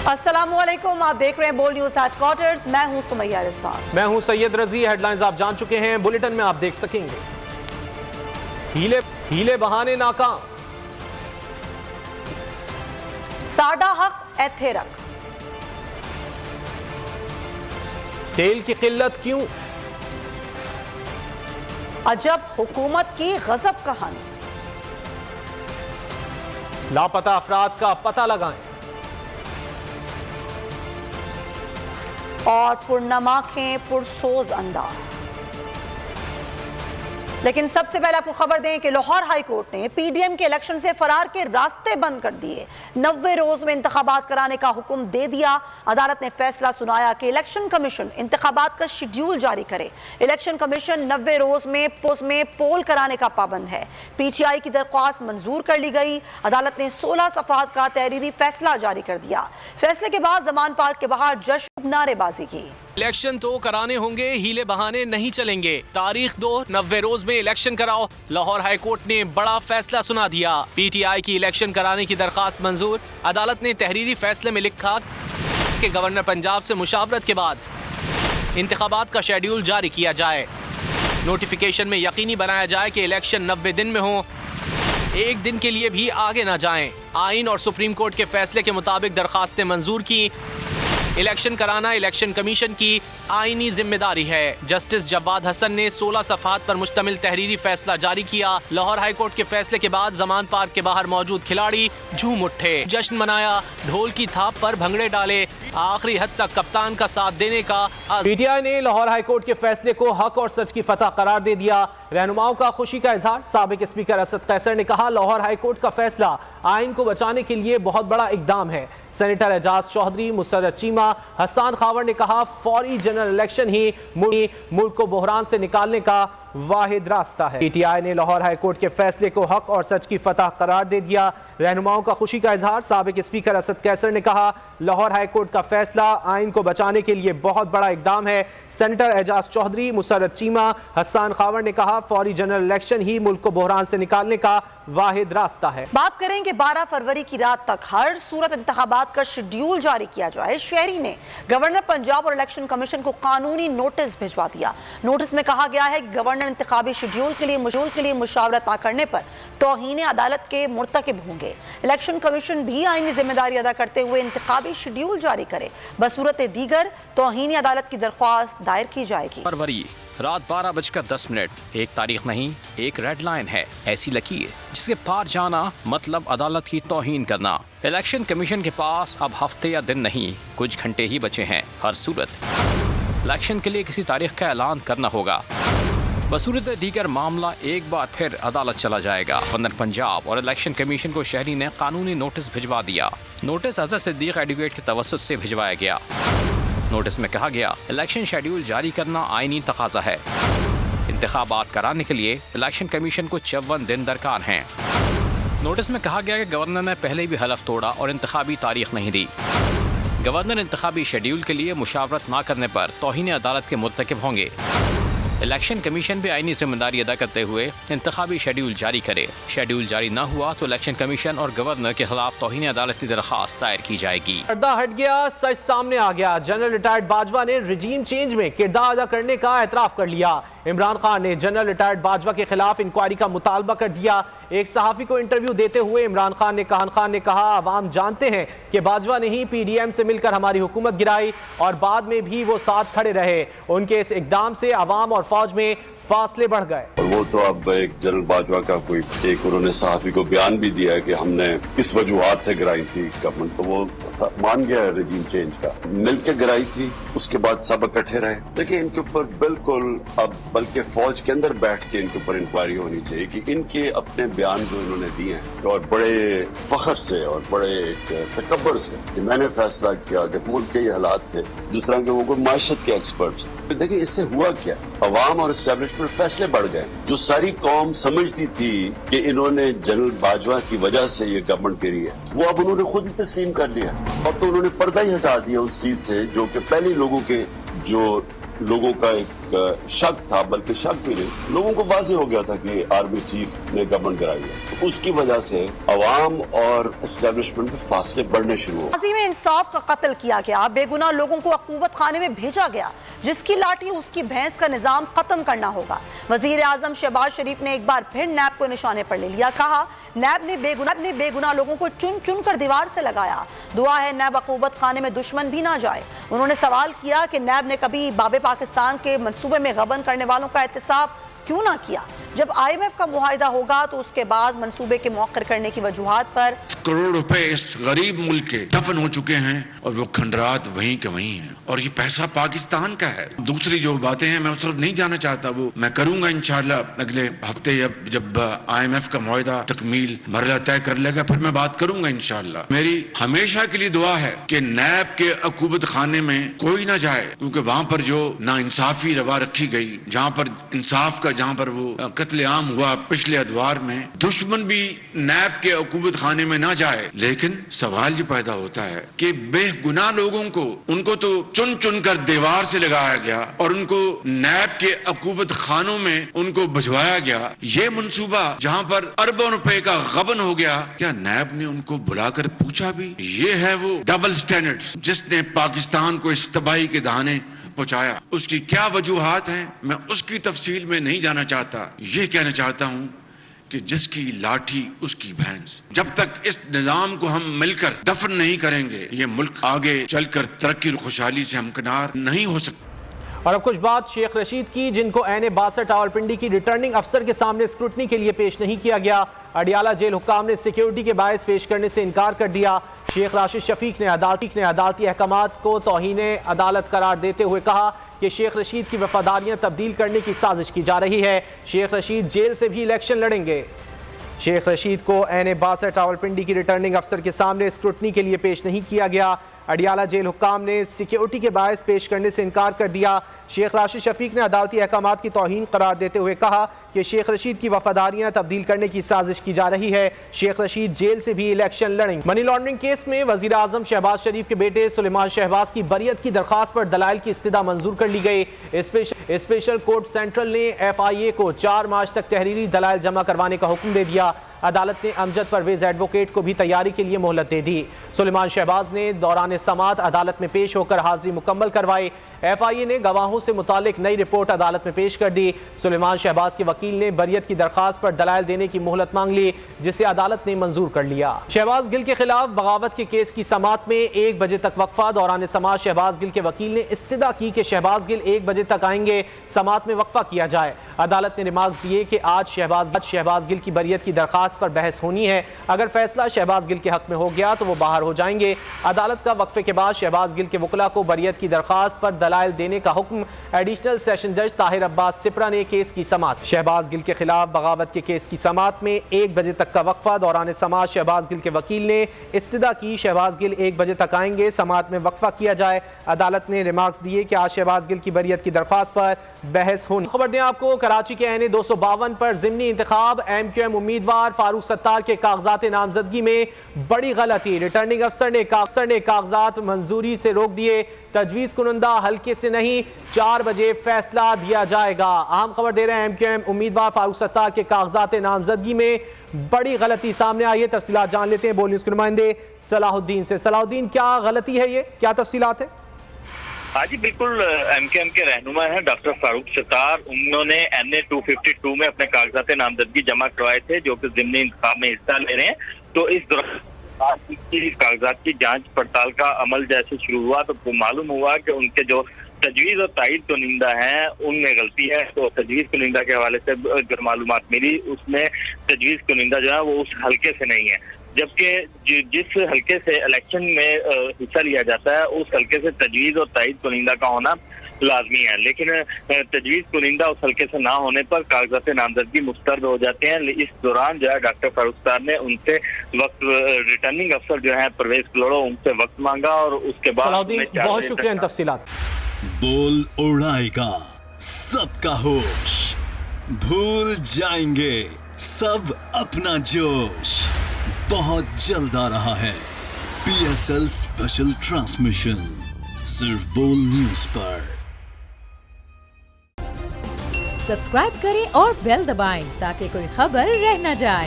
السلام علیکم، آپ دیکھ رہے ہیں بول نیوز ہیڈ کوارٹرز، میں ہوں سمیہ رضوان۔ میں ہوں سید رضی۔ ہیڈ لائنز آپ جان چکے ہیں، بلیٹن میں آپ دیکھ سکیں گے۔ ہیلے بہانے ناکام، ساڈا حق ایتھے رکھ، تیل کی قلت کیوں؟ عجب حکومت کی غضب کہانی، لاپتہ افراد کا پتہ لگائیں، اور پرنماکھیں پرسوز انداز۔ لیکن سب سے پہلے آپ کو خبر دیں کہ لاہور ہائی کورٹ نے پی ڈی ایم کے الیکشن سے فرار کے راستے بند کر دیے، 90 روز میں انتخابات کرانے کا حکم دے دیا۔ عدالت نے فیصلہ سنایا کہ الیکشن کمیشن انتخابات کا شیڈیول جاری کرے۔ الیکشن کمیشن 90 روز میں پول کرانے کا پابند ہے۔ پی ٹی آئی کی درخواست منظور کر لی گئی۔ عدالت نے 16 صفحات کا تحریری فیصلہ جاری کر دیا۔ فیصلے کے بعد زمان پارک کے باہر جشن نعرے بازی کی۔ الیکشن تو کرانے ہوں گے، ہیلے بہانے نہیں چلیں گے، تاریخ دو، 90 روز میں الیکشن کراؤ۔ لاہور ہائی کورٹ نے بڑا فیصلہ سنا دیا، پی ٹی آئی کی الیکشن کرانے کی درخواست منظور۔ عدالت نے تحریری فیصلے میں لکھا کہ گورنر پنجاب سے مشاورت کے بعد انتخابات کا شیڈیول جاری کیا جائے، نوٹیفیکیشن میں یقینی بنایا جائے کہ الیکشن 90 دن میں ہوں، ایک دن کے لیے بھی آگے نہ جائیں۔ آئین اور سپریم کورٹ کے فیصلے کے مطابق درخواستیں منظور کی۔ الیکشن کرانا الیکشن کمیشن کی آئینی ذمہ داری ہے۔ جسٹس جواد حسن نے 16 صفحات پر مشتمل تحریری فیصلہ جاری کیا۔ لاہور ہائی کورٹ کے فیصلے کے بعد زمان پارک کے باہر موجود کھلاڑی جھوم اٹھے، جشن منایا، ڈھول کی تھاپ پر بھنگڑے ڈالے، آخری حد تک کپتان کا ساتھ دینے کا پی ٹی آئی نے لاہور ہائی کورٹ کے فیصلے کو حق اور سچ کی فتح قرار دے دیا۔ رہنماؤں کا خوشی کا اظہار۔ سابق اسپیکر اسد قیصر نے کہا، لاہور ہائی کورٹ کا فیصلہ آئین کو بچانے کے لیے بہت بڑا اقدام ہے۔ سینیٹر اعجاز چودھری، مسرت چیمہ، حسان خاور نے کہا، فوری جنرل الیکشن ہی ملک کو بحران سے نکالنے کا واحد راستہ ہے۔ پی ٹی آئی نے لاہور ہائی کورٹ کے فیصلے کو حق اور سچ کی فتح قرار دے دیا۔ رہنماؤں کا خوشی کا اظہار۔ سابق اسپیکر اسد قیصر نے کہا، لاہور ہائی کورٹ کا فیصلہ آئین کو بچانے کے لیے بہت بڑا اقدام ہے۔ سینیٹر اعجاز چودھری، مسرت چیمہ، حسان خاور نے کہا، فوری جنرل الیکشن ہی ملک کو بحران سے نکالنے کا واحد راستہ ہے۔ بات کریں کہ 12 فروری کی رات تک ہر صورت انتخابات کا شیڈیول جاری کیا جائے۔ شہری نے گورنر پنجاب اور الیکشن کمیشن کو قانونی نوٹس بھجوا دیا۔ نوٹس میں کہا گیا ہے کہ گورنر انتخابی شیڈیول کے لیے مشاورت نہ کرنے پر توہین عدالت کے مرتکب ہوں گے۔ الیکشن کمیشن بھی آئینی ذمہ داری ادا کرتے ہوئے انتخابی شیڈیول جاری کرے، بصورت دیگر توہین عدالت کی درخواست دائر کی جائے گی۔ فروری رات 12:10، ایک تاریخ نہیں، ایک ریڈ لائن ہے، ایسی لکیر جس کے پار جانا مطلب عدالت کی توہین کرنا۔ الیکشن کمیشن کے پاس اب ہفتے یا دن نہیں، کچھ گھنٹے ہی بچے ہیں۔ ہر صورت الیکشن کے لیے کسی تاریخ کا اعلان کرنا ہوگا، بصورت دیگر معاملہ ایک بار پھر عدالت چلا جائے گا۔ گورنر پنجاب اور الیکشن کمیشن کو شہری نے قانونی نوٹس بھجوا دیا۔ نوٹس اظہر صدیق ایڈوکیٹ کے توسط سے بھجوایا گیا۔ نوٹس میں کہا گیا، الیکشن شیڈیول جاری کرنا آئینی تقاضا ہے۔ انتخابات کرانے کے لیے الیکشن کمیشن کو 54 دن درکار ہیں۔ نوٹس میں کہا گیا کہ گورنر نے پہلے بھی حلف توڑا اور انتخابی تاریخ نہیں دی۔ گورنر انتخابی شیڈیول کے لیے مشاورت نہ کرنے پر توہین عدالت کے مرتکب ہوں گے۔ الیکشن کمیشن بھی آئینی ذمہ داری ادا کرتے ہوئے انتخابی شیڈیول جاری کرے۔ شیڈیول جاری نہ ہوا تو الیکشن کمیشن اور گورنر کے خلاف توہین عدالت کی درخواست دائر کی جائے گی۔ پردہ ہٹ گیا، سچ سامنے آ گیا۔ جنرل ریٹائرڈ باجوہ نے رجیم چینج میں کردار ادا کرنے کا اعتراف کر لیا۔ عمران خان نے جنرل ریٹائرڈ باجوہ کے خلاف انکوائری کا مطالبہ کر دیا۔ ایک صحافی کو انٹرویو دیتے ہوئے عمران خان نے کہا، عوام جانتے ہیں کہ باجوہ نے ہی پی ڈی ایم سے مل کر ہماری حکومت گرائی اور بعد میں بھی وہ ساتھ کھڑے رہے۔ ان کے اس اقدام سے عوام اور فوج میں فاصلے بڑھ گئے۔ اور وہ تو اب ایک جنرل باجوہ کا کوئی انہوں نے صحافی کو بیان بھی دیا ہے کہ ہم نے کس وجوہات سے گرائی تھی گورنمنٹ، تو وہ مان گیا ہے رجیم چینج کا، مل کے گرائی تھی، اس کے بعد سب اکٹھے رہے۔ دیکھیں ان کے اوپر بالکل اب بلکہ فوج کے اندر بیٹھ کے ان کے اوپر انکوائری ہونی چاہیے کہ ان کے اپنے بیان جو انہوں نے دیے ہیں اور بڑے فخر سے اور بڑے تکبر سے کہ میں نے فیصلہ کیا کہ ملک کے یہ حالات تھے، جس طرح کے وہ کوئی معیشت کے ایکسپرٹس۔ دیکھیں اس سے ہوا کیا، عوام اور اسٹیبلشمنٹ فیصلے بڑھ گئے۔ جو ساری قوم سمجھتی تھی کہ انہوں نے جنرل باجوہ کی وجہ سے یہ گورنمنٹ گری ہے، وہ اب انہوں نے خود ہی تسلیم کر لیا اور تو انہوں نے پردہ ہی ہٹا دیا اس چیز سے جو کہ پہلے لوگوں کے جو लोगों का एक शक था, बल्कि शक भी नहीं, लोगों को वाज़ेह हो गया था कि आर्मी चीफ ने गवर्नमेंट गिराई है। तो उसकी वजह से अवाम और एस्टेब्लिशमेंट में फासले बढ़ने शुरू हो। गाजी में इंसाफ का कत्ल किया गया, बेगुनाह लोगों को अकूबत खाने में भेजा गया, जिसकी लाठी उसकी भैंस का निजाम खत्म करना होगा। वजीर आजम शहबाज शरीफ ने एक बार फिर नैब को निशाने पर ले लिया। कहा नैब ने बेगुनाह लोगों को चुन चुन कर दीवार से लगाया। दुआ है नैब अकूबत खाने में दुश्मन भी ना जाए। उन्होंने सवाल किया कि नैब ने कभी बाबे पाकिस्तान के मंसूबे में गबन करने वालों का एहतसाब क्यों ना किया। जब IMF का मुआहिदा होगा तो उसके बाद मंसूबे के मौखर करने की वजूहात पर करोड़ रुपए इस गरीब मुल्क के दफन हो चुके हैं और वो खंडरात वहीं के वहीं हैं, और ये पैसा पाकिस्तान का है। दूसरी जो बातें हैं मैं उस तरफ नहीं जाना चाहता, वो मैं करूंगा इंशाल्लाह अगले हफ्ते जब IMF का मुआहिदा तकमील मरला तय कर लेगा, फिर मैं बात करूंगा इंशाल्लाह। मेरी हमेशा के लिए दुआ है कि नैब के अकूबत खाने में कोई ना जाए, क्योंकि वहां पर जो नाइंसाफी रवा रखी गई, जहां पर इंसाफ का, जहां पर वो कत्ले आम हुआ पिछले अदवार में, दुश्मन भी नैब के अकूबत खाने में ना जाए। लेकिन सवाल ये पैदा होता है कि बेगुनाह लोगों को, उनको तो चुन चुन कर दीवार से लगाया गया और उनको नैब के अकूबत खानों में उनको भिजवाया गया। ये मंसूबा जहां पर अरबों रुपए का गबन हो गया, क्या नैब ने उनको बुलाकर पूछा भी? ये है वो डबल स्टैंडर्ड्स जिसने पाकिस्तान को इस तबाही के दहाने पहुंचाया। उसकी क्या वजूहात हैं मैं उसकी तफसील में नहीं जाना चाहता। ये कहना चाहता हूं कि जिसकी लाठी उसकी भैंस। जब तक इस निजाम को हम मिलकर दफन नहीं करेंगे, ये मुल्क आगे चलकर तरक्की और खुशहाली से हमकिनार नहीं हो सकता। और अब कुछ बात शेख रशीद की, जिनको एन 62 रावलपिंडी की रिटर्निंग अफसर के सामने स्क्रूटनी के लिए पेश नहीं किया गया। अडियाला जेल हुक्काम ने सिक्योरिटी के बायस पेश करने से इनकार कर दिया। शेख राशिद शफीक ने अदालती अहकामात को तौहीन अदालत करार देते हुए कहा कि शेख रशीद की वफादारियां तब्दील करने की साजिश की जा रही है। शेख रशीद जेल से भी इलेक्शन लड़ेंगे। शेख रशीद को एन 62 रावलपिंडी की रिटर्निंग अफसर के सामने स्क्रूटनी के लिए पेश नहीं किया गया। अडियाला जेल हुक्काम ने सिक्योरिटी के बायस पेश करने से इनकार कर दिया। शेख राशिद शफीक ने अदालती अहकामात की तौहीन करार देते हुए कहा कि शेख रशीद की वफादारियां तब्दील करने की साजिश की जा रही है। शेख रशीद जेल से भी इलेक्शन लड़ेंगे। मनी लॉन्ड्रिंग केस में वजीर आजम शहबाज शरीफ के बेटे सुलेमान शहबाज की बरियत की दरखास्त पर दलाइल की इस्तिदा मंजूर कर ली गई। स्पेशल कोर्ट सेंट्रल ने FIA को 4 मार्च तक तहरीरी दलाइल जमा करवाने का हुक्म दे दिया। अदालत ने अमजद परवेज एडवोकेट को भी तैयारी के लिए मोहलत दे दी। सुलेमान शहबाज ने दौरान समाअत अदालत में पेश होकर हाजिरी मुकम्मल करवाई। FIA ने गवाहों से मुतालिक नई रिपोर्ट अदालत में पेश कर दी। सुलेमान शहबाज के वकील ने बरियत की दरखास्त पर दलाइल देने की मोहलत मांग ली, जिसे अदालत ने मंजूर कर लिया। शहबाज गिल के खिलाफ बगावत के केस की समाअत में 1 बजे तक वक्फा। दौरान समाअत शहबाज गिल के वकील ने इस्तदा की कि शहबाज गिल 1 बजे तक आएंगे, समाअत में वक्फा किया जाए। अदालत ने रिमार्क्स दिए कि आज शहबाज गिल की बरियत की दरखास्त पर बहस होनी है। अगर फैसला शहबाज गिल के हक में हो गया तो वो बाहर हो जाएंगे। अदालत का वक्फे के बाद शहबाज गिल के वकला को बरियत की दरखास्त पर दलाइल देने का हुक्म एडिशनल सेशन जज ताहिर अब्बास सिपरा ने केस की समाअत। शहबाज गिल के खिलाफ बगावत के केस की समाअत में 1 बजे तक का वक्फा। दौरान समाअत शहबाज गिल के वकील ने इस्तदा की शहबाज गिल 1 बजे तक आएंगे, समाअत में वक्फा किया जाए। अदालत ने रिमार्क्स दिए कि आज शहबाज गिल की बरियत की दरखास्त पर बहस होनी। खबर दें आपको, कराची के NA 252 पर ज़िमनी इंतखाब MQM उम्मीदवार फारूक सत्तार के कागजात नामजदगी में बड़ी गलती। रिटर्निंग अफसर ने कागजात मंजूरी से रोक दिए। तजवीज़ कुनंदा हल्के से नहीं, 4 बजे फैसला दिया जाएगा। अहम खबर दे रहे हैं MQM उम्मीदवार फारूक सत्तार के कागजात नामजदगी में बड़ी गलती सामने आई है। तफसीलात जान लेते हैं बोल न्यूज़ के नुमाइंदे सलाहुद्दीन से। सलाहुद्दीन, क्या गलती है ये, क्या तफसीलात है? हाँ जी बिल्कुल, MQM के रहनुमा हैं डॉक्टर फारूक सत्तार। उन्होंने NA 252 में अपने कागजात नामजदगी जमा करवाए थे, जो कि ज़िमनी इंतखाब में हिस्सा ले रहे हैं। तो इस दौरान कागजात की जांच पड़ताल का अमल जैसे शुरू हुआ तो मालूम हुआ कि उनके जो तजवीज़ और तायद कुनिंदा हैं उनमें गलती है। तो तजवीज़ कुनिंदा के हवाले से जो मालूमात मिली, उसमें तजवीज़ कुनिंदा जो है वो उस हल्के से नहीं है, जबकि जिस हल्के से इलेक्शन में हिस्सा लिया जाता है उस हल्के से तजवीज़ और तायद कुनिंदा का होना लाजमी है। लेकिन तजवीज़ कुनिंदा उस हल्के से ना होने पर कागजात नामजदगी मुस्तरद हो जाते हैं। इस दौरान जो है डॉक्टर फारूक सत्तार ने उनसे वक्त, रिटर्निंग अफसर जो है परवेज कलोड़ो, उनसे वक्त मांगा और उसके बाद बहुत शुक्रिया इन तफसीलात। बोल उड़ाएगा सबका होश, भूल जाएंगे सब अपना जोश। बहुत जल्द आ रहा है PSL स्पेशल ट्रांसमिशन, सिर्फ बोल न्यूज़ पर। सब्सक्राइब करें और बेल दबाएं ताकि कोई खबर रह न जाए।